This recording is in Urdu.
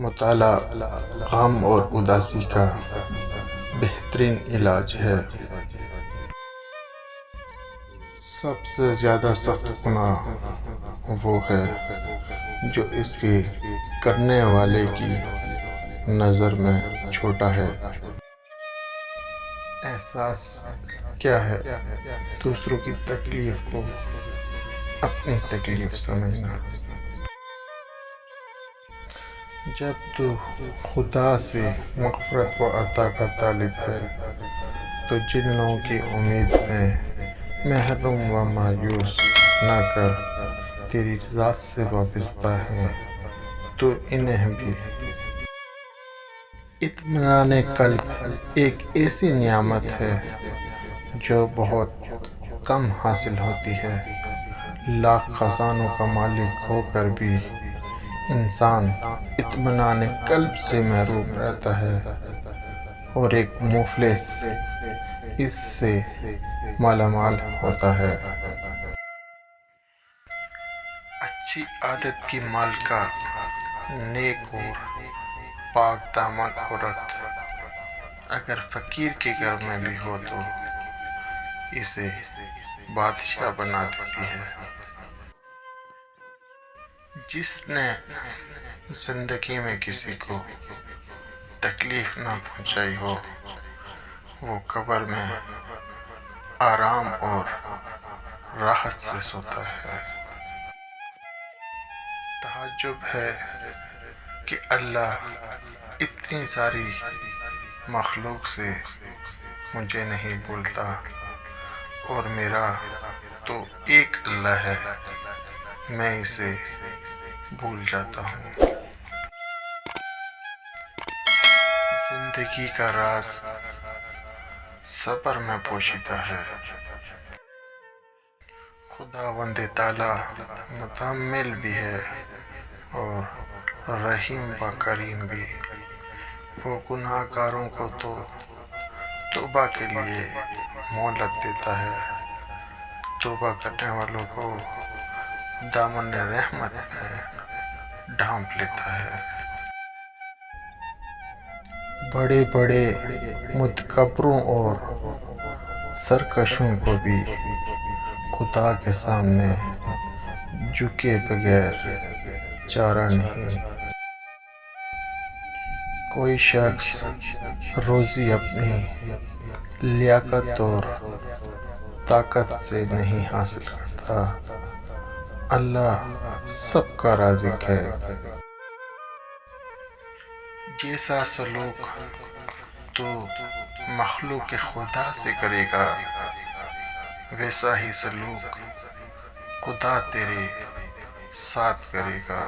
مطالعہ غم اور اداسی کا بہترین علاج ہے۔ سب سے زیادہ سخت گناہ وہ ہے جو اس کے کرنے والے کی نظر میں چھوٹا ہے۔ احساس کیا ہے؟ دوسروں کی تکلیف کو اپنی تکلیف سمجھنا۔ جب تو خدا سے مغفرت و عطا کا طالب ہے تو جن لوگوں کی امید میں محروم و مایوس نہ کر تیری ذات سے وابستہ ہیں تو انہیں بھی اطمینان قلب ایک ایسی نعمت ہے جو بہت کم حاصل ہوتی ہے۔ لاکھ خزانوں کا مالک ہو کر بھی انسان اطمینان قلب سے محروم رہتا ہے اور ایک مفلس اس سے مالا مال ہوتا ہے۔ اچھی عادت کی مالکہ، نیک اور پاک دامن عورت اگر فقیر کے گھر میں بھی ہو تو اسے بادشاہ بنا دیتی ہے۔ جس نے زندگی میں کسی کو تکلیف نہ پہنچائی ہو وہ قبر میں آرام اور راحت سے سوتا ہے۔ تعجب ہے کہ اللہ اتنی ساری مخلوق سے مجھے نہیں بھولتا اور میرا تو ایک اللہ ہے، میں اسے بھول جاتا ہوں۔ زندگی کا راز صبر میں پوشیدہ ہے۔ خداوند تعالیٰ متحمل بھی ہے اور رحیم و کریم بھی۔ وہ گناہ گاروں کو تو توبہ کے لیے مہلت دیتا ہے، توبہ کرنے والوں کو دامن رحمت میں ڈھانپ لیتا ہے۔ بڑے بڑے متکبروں اور سرکشوں کو بھی خدا کے سامنے جھکے بغیر چارہ نہیں۔ کوئی شخص روزی اپنی لیاقت اور طاقت سے نہیں حاصل کرتا، اللہ سب کا رازق ہے۔ جیسا سلوک تو مخلوق خدا سے کرے گا ویسا ہی سلوک خدا تیرے ساتھ کرے گا۔